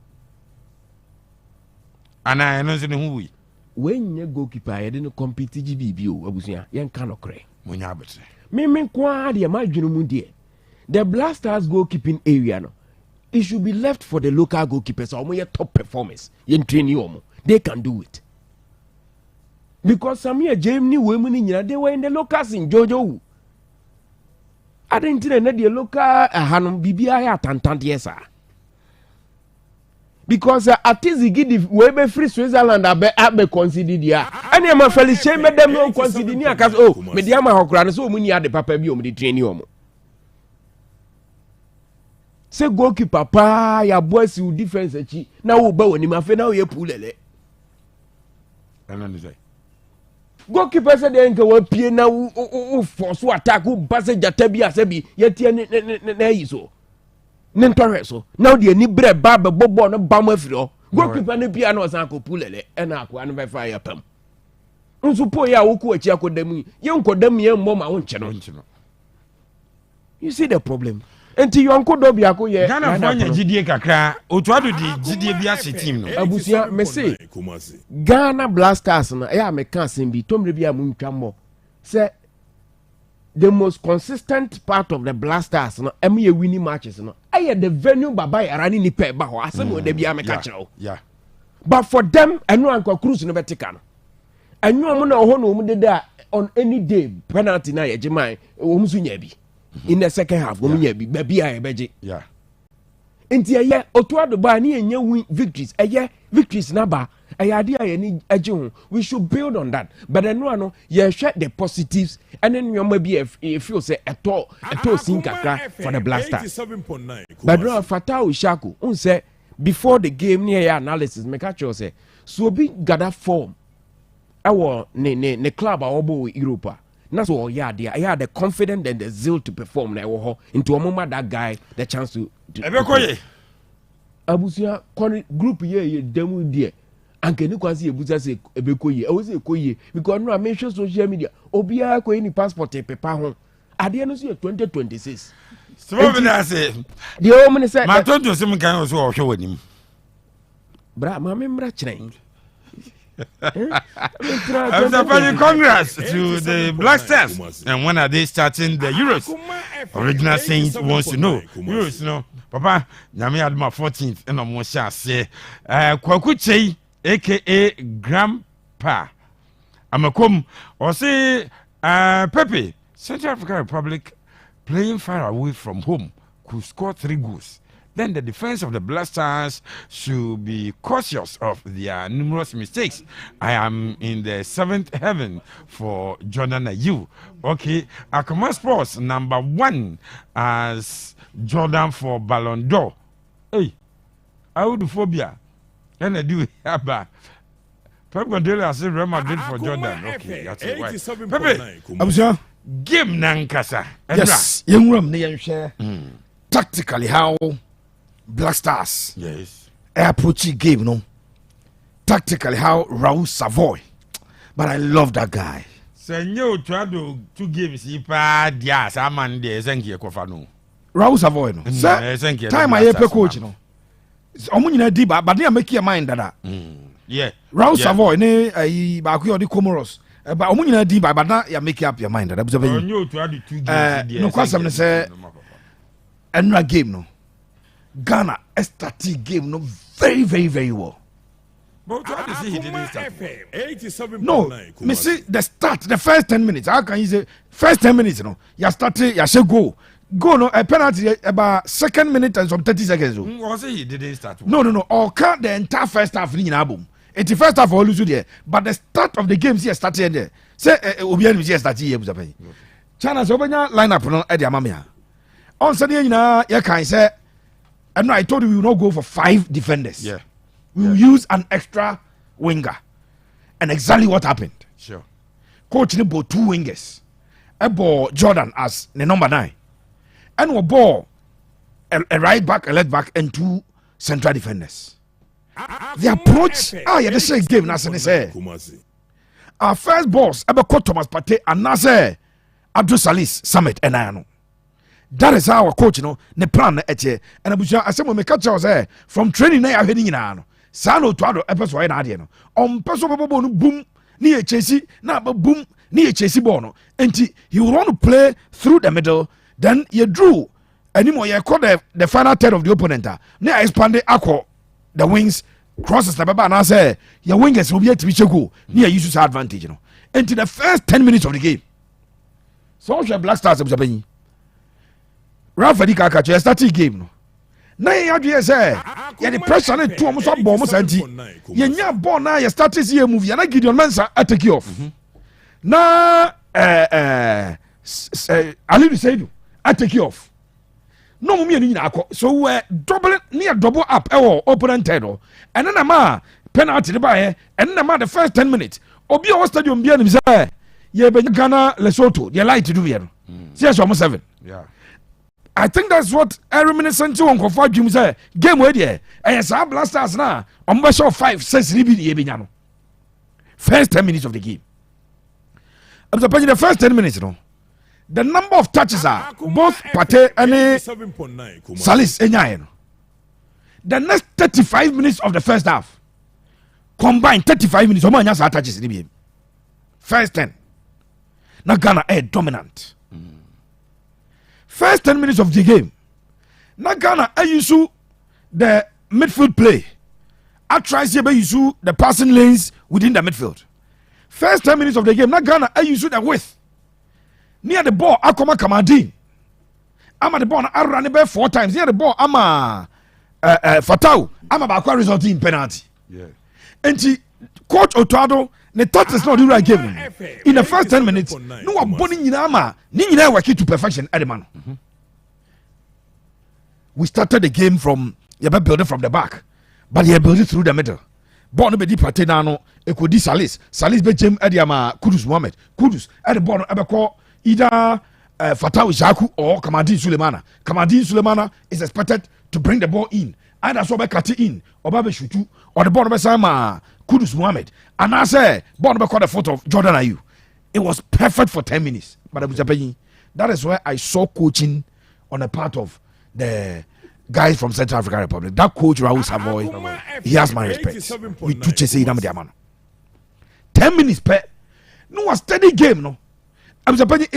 And I know who we. When you goalkeeper, I didn't compete GBB, Abusia, yan cannot cray. Munya betre. Me kwa de ma dwenu mu de. The Blasters goalkeeping area no. It should be left for the local goalkeepers or your top performers. Yen train you. They can do it. Because some year Jamie women in they were in the locals in Jojo. I didn't know the local Hanum BBI at yes, sir. Because at least he give the way free Switzerland abe considered ya. And I'm a fellow shame them no consider near because oh, mediama hokran so many the papa bi the train you. Say goalkeeper pa ya boys you defense echi na wo ba woni ma fe na wo ye pulele. And say Goalkeeper said they nka wa pie na wo force attack wo base jata bi asabi ye tie na yi so. Ne ntɔhwɛ so now the ni bre ba be bobo no ba ma firi goalkeeper ne pia na osan ko pulele e na akwa no be fa ya pam nso po ya wo ko achi akodam ye nkodam ye mmɔ ma wo nche no you see the problem enti yo nkodo bi akoye Ghana for nya gidie kakra otuado di gidie bi ase team no abusia me say Ghana Blasters no e me kan asem bi tomre bi amu ntwammo say the most consistent part of the Blasters no emi winning matches no aye the venue baba yarani ni pe ba ho asem o da bia me ka kire yeah but for them enu anko cruise no betika no enu omo na ho no omo de da on any day penalty na ye giman omo so nya bi in the second half omo nya bi ba bia ye beje yeah enti aye otuado ba ni enya win victories aye victories na ba ayade aye ni age ho we should build on that but enu ano ye hwe the positives and then you maybe feel say eto sin kakra for the Blasters but no Fatau Shaku un say before the game near analysis make sure say so be gather form our ne club obo Europa na so yeah there I had the confidence and the zeal to perform na wo into a moment that guy the chance to ebekoye abusia group ye demu there anke ni kwasi ebuza se ebekoye e wo se ekoye because no mention social media obia ko ni passport pepa ho ade no so 2026 so we na say the woman say ma tonto sim kan so ohwe wanim bra ma me mra kire Congrats to the Blasters. And when are they starting the Euros? Original Saints wants to know. Euros, no. Papa, Nyame had my 14th and I'm shall say Kwakuche, aka Grandpa. I'm a come or say Pepe, Central African Republic playing far away from home could score 3 goals. Then the defense of the Blasters should be cautious of their numerous mistakes. I am in the 7th heaven for Jordan Ayew. Okay, Akama Sports number 1 as Jordan for Ballon d'Or. Hey, I would phobia. And I do have Pep Guardiola said Real Madrid for Jordan. Okay, that's it. Right. Pepe, game nankasa. Yes, young room near share. Tactically how Blasters approaching game no tactically how Raul Savoy but I love that guy Senyo try to 2 games he pa dia saman de senki ekofa no Raul Savoy no sir time I pe coach no omo nyina di ba but they make your mind that yeah Raul Savoy ne ba ku odi Comoros but omo nyina di ba na ya make up your mind that Senyo try to 2 games no kwasam ne say enra game no Ghana started game no very well. But try to see he didn't start. No, me see the first 10 minutes. How can you say first 10 minutes? You know, you started, you say go no a penalty about 2nd minute and some 30 seconds. Was he didn't start? No. Or count the entire first half in album. It's the first half all lose there, but the start of the games here started there. Say Obian is here started here. China's opening lineup no at the Amamia. On Sunday, you can say. And I told you will not go for 5 defenders. Yeah. we will use an extra winger. And exactly what happened. Sure. Coach ni bought 2 wingers. A ball Jordan as the number 9. And we ball a right back, a left back, and 2 central defenders. The approach, the same game, Nasani say. Our first boss, ever called Thomas Partey, and Nase Abdul Salis Summit, and I know. That is our coach, the plan, and I said, when we catch us from training, I heading in Ano. Sano to other episode, and on personal boom, near Chelsea, now boom, near Chelsea Bono. And he will want to play through the middle, then you drew anymore. You call the final third of the opponent. Now expanded Aqua, the wings crosses the baba, and I say, your wingers will be able to be go near use advantage, into the first 10 minutes of the game. So, Black Stars of Zabini. Ralph Edika, you started game. No. Now you have say, you the pressure on 2 almost up bombs and you are born now. You start to see a movie and I give your mensa at take you off. Now, Ali Seidu, I take you off. No me ni so double up opponent head and then a penalty the buy and then the first 10 minutes. Obi o stadium be him say, ye be Ghana Lesotho, they like to do here. See almost 7. Yeah. I think that's what I reminiscent to Uncle Ford Jim say. Game where there, and yes, our blasters now. On measure 5, 6, Ribi, first 10 minutes of the game. I'm supposing the first 10 minutes, the number of touches are both Partey and Salis Enyayen. The next 35 minutes of the first half, combined 35 minutes, Oman has touches in the game. First 10. Now Ghana are dominant. First 10 minutes of the game. Now Ghana use the midfield play. I try to use the passing lanes within the midfield. First 10 minutes of the game. Now Ghana use the width. Near the ball, I come Kamadin. I'm at the ball, I run it 4 times. Near the ball, I'm a Fatau. I'm about to result in penalty. Yeah. And Coach Otado, the touch is not the right game. In the first 10 minutes, no one bonning in Ama, Nina working to perfection at the man. We started the game from building from the back, but he built it through the middle. Born be deep Patenano, Ekodi Salis be Jem Ediama, Kudus Mohammed, Kudus at the bottom Abako, either Fatau Jaku or Kamadin Sulemana. Kamadin Sulemana is expected to bring the ball in. Either Sobe Kati in, or Babe Shutu, or the bottom of Sama Kudus Mohammed. And I say, bottom of the foot of Jordan Ayew. It was perfect for 10 minutes. But that is where I saw coaching on the part of the guys from Central African Republic. That coach Raul Savoy, he has my respect. We two chase him 10 minutes per. No a steady game, no. I'm saying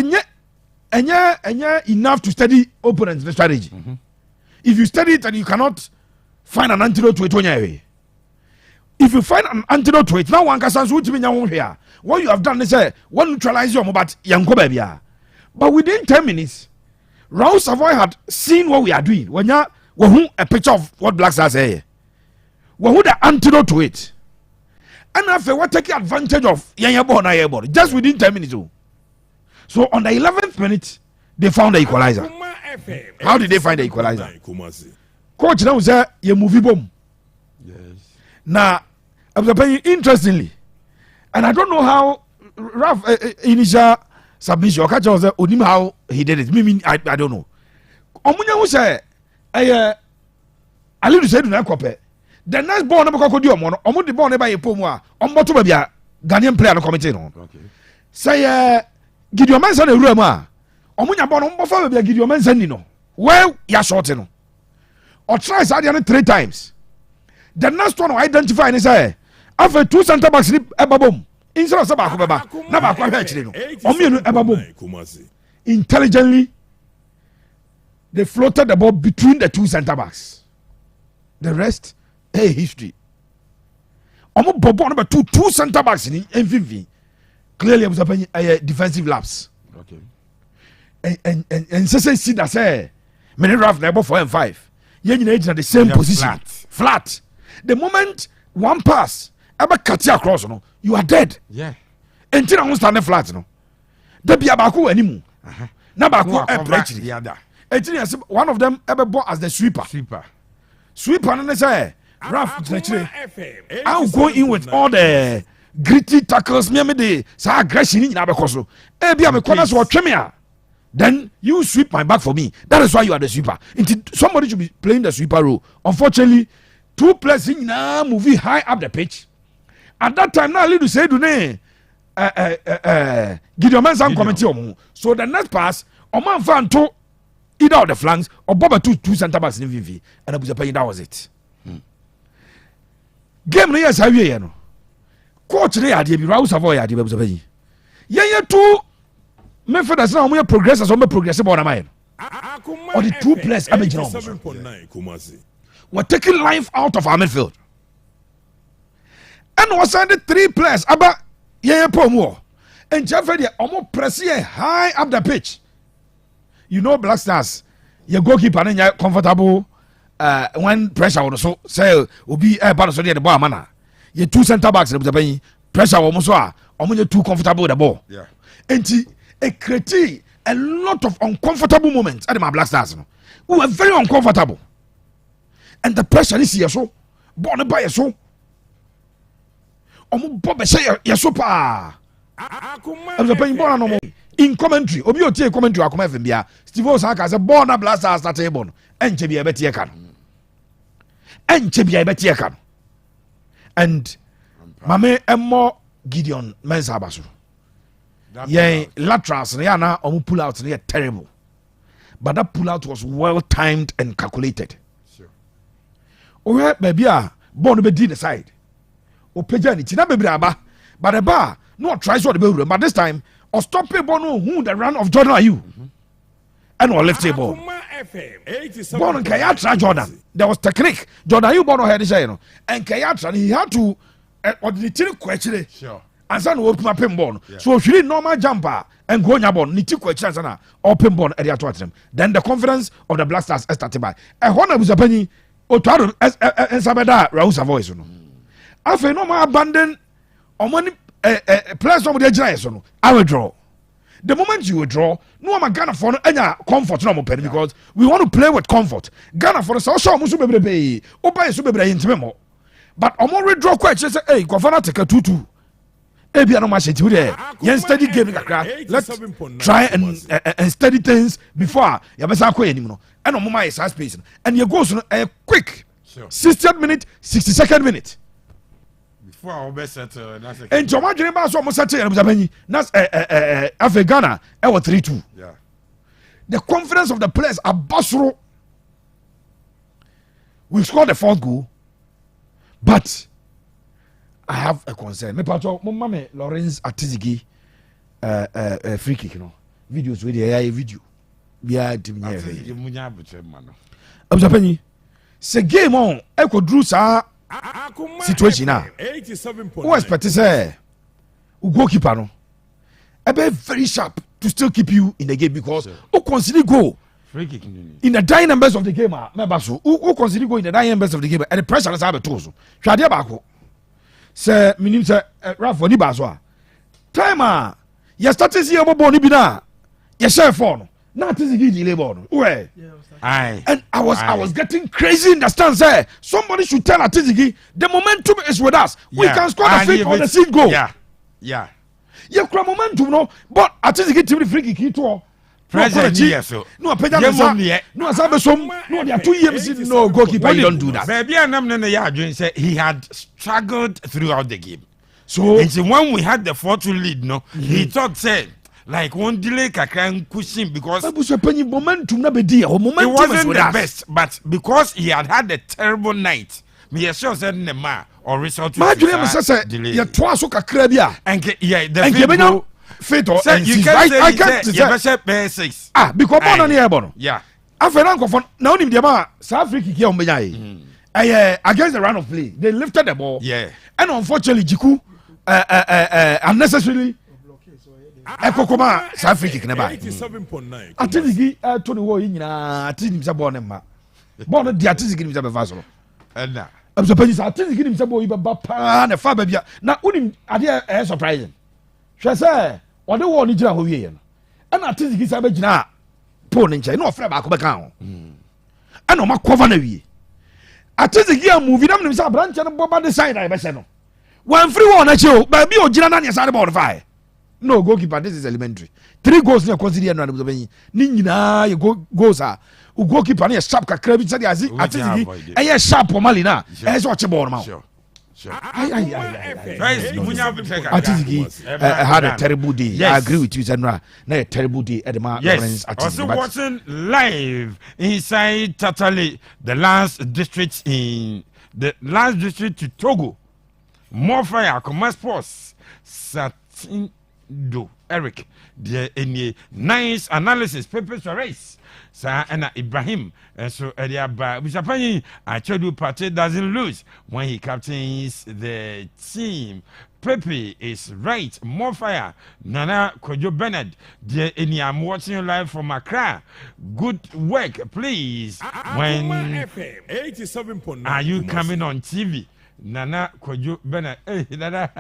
enough to study opponents the strategy. If you study it and you cannot find an antidote to it, if you find an antidote to it, now one can here. What you have done is one neutralize your but yanko baby. But within 10 minutes, Raul Savoy had seen what we are doing. When you a picture of what Black Stars say, what the antidote to it, and after what taking advantage of Yanyabo just within 10 minutes. So on the 11th minute, they found the equalizer. How did they find the equalizer? Coach now say you movie bomb. Yes. Now, interestingly, and I don't know how Ralph initial submission or catch us how he did it. I don't know. Omunya who say Ali to say do na kope. The next ball na ko di omo no. Omo di ball na ba ye pomu a omo to ba bia Ghanaian player no committee no. Okay. Say Gideon Mensah na ewura mu a omunya ball no mbo fa ba bia Gideon Mensah ni no. Well, ya short no. Or try Sadia 3 times. The next one identify and say, after 2 center backs, ebabom. Instead of Sabako Baba, Nabako actually. Ebabom. Intelligently, they floated the ball between the 2 center backs. The rest, history. Omo Bobo number 2 center backs in MVV. Clearly, I was a defensive lapse. Okay. And see that say, many rough number 4 and 5. You're in the same position. Flat. The moment one pass, ever cut you across, you are dead. Yeah. Until I stand flat, there be a baku anymore. Now baku actually the other. One of them ever bought as the sweeper. Sweeper, and they say, Raf I'll go in with all the gritty tackles me de sa aggression in abekoso ebi am corners wo tweme then you sweep my back for me. That is why you are the sweeper. Somebody should be playing the sweeper role. Unfortunately, two players in now moving high up the pitch. At that time, now little say do ne Gideon Mensah comment. So the next pass, Oman fan to either of the flanks or Boba two center backs in VV, and I was paying. That was it. Game no yes, how you know. Coach they had the Raul Savoy had the was paying. Yeah, two. Me for that's now we progress as we progress about mine. Or the two players are making we're taking life out of our midfield. And was the three players about pomo. And Jeffrey almost pressing high up the pitch. You know Black Stars, your goalkeeper and you're comfortable when pressure or so say will be a ball so the ball manner. Your two centre backs the pressure almost are you too comfortable with the ball. Yeah. And it created a lot of uncomfortable moments at my Black Stars. We were very uncomfortable. And the pressure is here so. Born by so. In commentary, Obio commentary, I come from Bia. Steve Osaka said, born a Black Stars at table. And Chebia Betiekan. And Chebia Betiekan. And Mame Emo Gideon Mensah Basu. Yeah, laterals na pull out they are terrible, but that pull out was well timed and calculated. Sure. Oh baby, born be the side. O pejani tina baby aba, but the bar no tries what the baby. But this time, or stop people know who the run of Jordan are you, and or left table. Born Kayatra Jordan. There was technique. Jordan you born had the and Kayatra he had to or the team question. Sure. And son will open a ball. So if you need normal jumper and go on your ball, need to question open ball at the then the confidence of the Black Stars is started by a honor was a penny or to and Sabeda Raus a voice. I feel no more abandon or money players of the giants. I will draw. The moment you withdraw, no one Ghana for any comfort no more because we want to play with comfort. Ghana for the South Shore Musube Bay, Oba Subebe in but I'm already draw questions. Hey, Governor take a 2-2. Let's study game. Let's try and study things before you anymore. And on my size space. And you go a quick 60th minute, 62nd minute. Before our best settle. And Joma Jeneba so almost at that's Ghana. I was 3-2. Yeah. The confidence of the players are Basro. We scored the fourth goal, but I have a concern. Me pato mama Lawrence Atizigi free kick no videos with the video. We are team here. I'm saying se game on e ko drew sa situation na. Who expect say u goalkeeper no e be very sharp to still keep you in the game because who consider goal free kick in the dying numbers of the game member so who consider goal in the dying numbers of the game and the pressure is have to so. Hwade ba ko say minim say Rafa ni baso time you start to see about ni bi na you share phone na tizigi delay ball where and I was getting crazy in the stand say somebody should tell Atizigi the momentum is with us. We can score the free or the seed goal. Yeah kura momentum no but Atizigi team free kick to present here so no peja no asabe som no they are 2 years no goalkeeper you don't do that. Baby anam na ya adwen say he had struggled throughout the game. So and when we had the 4-2 lead no he thought said like one delay kakran cushion because it wasn't the best but because he had a terrible night me sure said nema or result to delay ya twa so kakra bia and yeah the fit or you can't say 6 because born on here bono yeah afena nkofo na onim de ma South Africa here on benya against the run of play they lifted the ball yeah and unfortunately Jiku unnecessarily ekokoma South Africa never 87.9 Atizigi to the war nyina Atizigi msa ball nema ball di Atizigi msa be fa so na am so penny Atizigi msa ball be ba pa na fa ba bia na unim ade surprising hwe say ode wo ni gina ho wie ye no na Atizigi sa be gina po ne nche na ofre ba ko be kan ho ana o ma cover na wie Atizigi a movie nam nim say branch no boba the side I be say no. One free one achi o, ba bi o gina na ne sare ball fire. No goalkeeper, this is elementary. 3 goals ne consider no adem so benyi. Ni nyina ye goals a goalkeeper ne sharp kakra bi say Atizigi e sharp o mali na. E so achi ball ma. Sure. Atizigi had a terrible day. Yes. I agree with you, Zenra. A terrible day at the yes. Also watching live inside Tatale, the last district to Togo. More fire, Commerce Sports, Satindo, Eric. The any nice analysis, papers for race. Sir and Ibrahim, and so Mr. I told you Partey doesn't lose when he captains the team. Pepe is right, more fire. Nana Kojo Bernard, I'm watching you live from Accra. Good work, please. When are you coming on TV? Nana Kojo Bernard. Hey, Nana.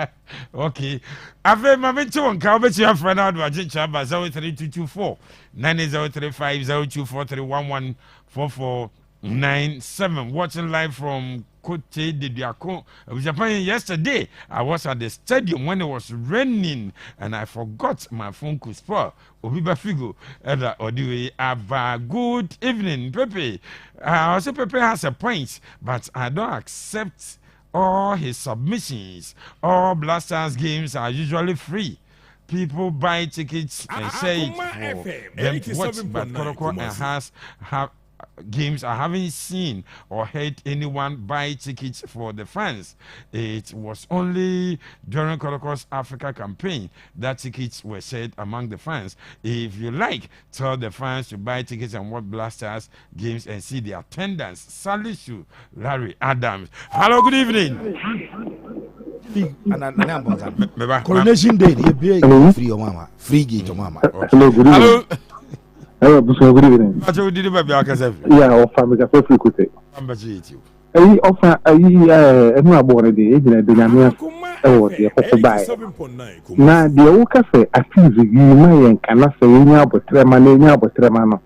Okay. I've been to one cow, but you have friend out watching Chamba 03224 90350243114497. Watching live from Cote de Diacon. Japan yesterday. I was at the stadium when it was raining and I forgot my phone could spoil. Obiba Figo. Good evening, Pepe. I say Pepe has a point, but I don't accept all his submissions. All Blasters games are usually free. People buy tickets and say it for them to watch, but Koroko and have games I haven't seen or heard anyone buy tickets for the fans. It was only during Koroko's Africa campaign that tickets were shared among the fans. If you like, tell the fans to buy tickets and watch Blasters games and see the attendance. Salisu Larry Adams. Hello, good evening. Coronation Day, free your mama, free gate your mama. Hello, good evening. Hello. Hello, good evening. What you did about your Yeah, offer me a free quick. I'm busy. I offer I'm not born a day, and I do buy. Now, the old cafe, I feel the you and cannot say any about Tremana, but Tremano.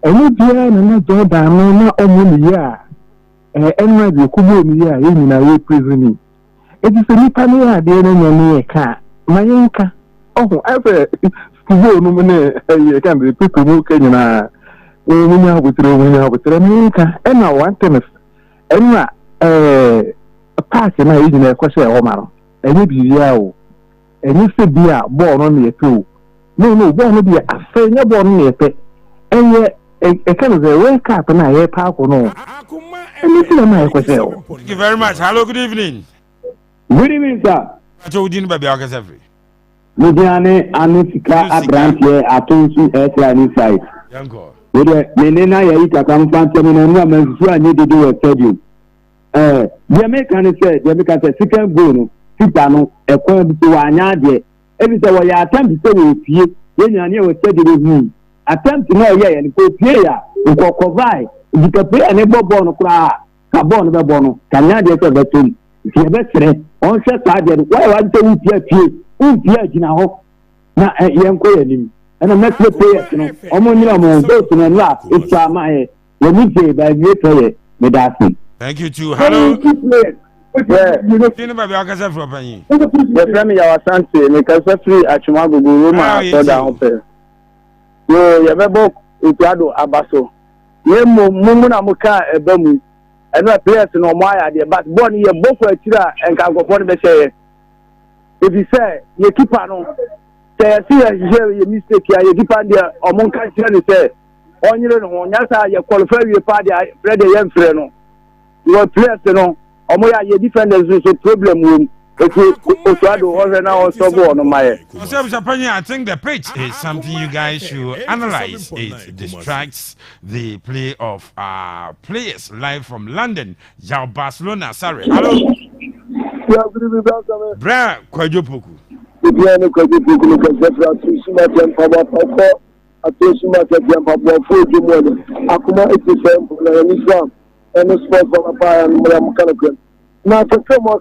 And you dear, and I don't know only ya. And my dear, come here, in a prison. It is a new panel, the enemy car. My anchor. Oh, ever. You can be people who can with America, and I want tennis. And a park in my region, a question of Omar. And maybe you and you said, be born only a two. No, born to be a friend, you're born near pet. And yet, a kind of a wake up and I hear park or no. And you see my question. Thank you very much. Hello, good evening. Good evening, sir. What you did about your every. Ludiane Anutika Abranche Atunsu Airline Inside. Yango. With the Menena Yaita come from Terminal, so I need to do a stadium. The American said, the American said, second bone, Titano, a coin to Wanyade. Every time I attempt to say with you, when you are said with me, attempt to know, yeah, and go pay ya, and go provide. You can pay an able born cry, Cabon, the bono, Canada, the tomb. If you have a threat, on set side, why I don't you? Now, young queen, and I'm not the player, it's my by the Medasi. Thank you too. Hello. The family our Santi, because free at Chumago, Roma, so down there. You have a book, Upiado Abaso. Mumuna Muka, a Bemu, and not players no Maya, but born your book for a tira and can go for the share. If you say you keep on, say I see a mistake here, you keep on there, or one can say, on your own, you qualify your party, Fred the young friend. You are players, or more your defenders is a problem room. I think the pitch is something you guys should analyze. It distracts the play of players live from London. Yao Barcelona, sorry. Hello. Bra Kwajopoku. Now, for some more,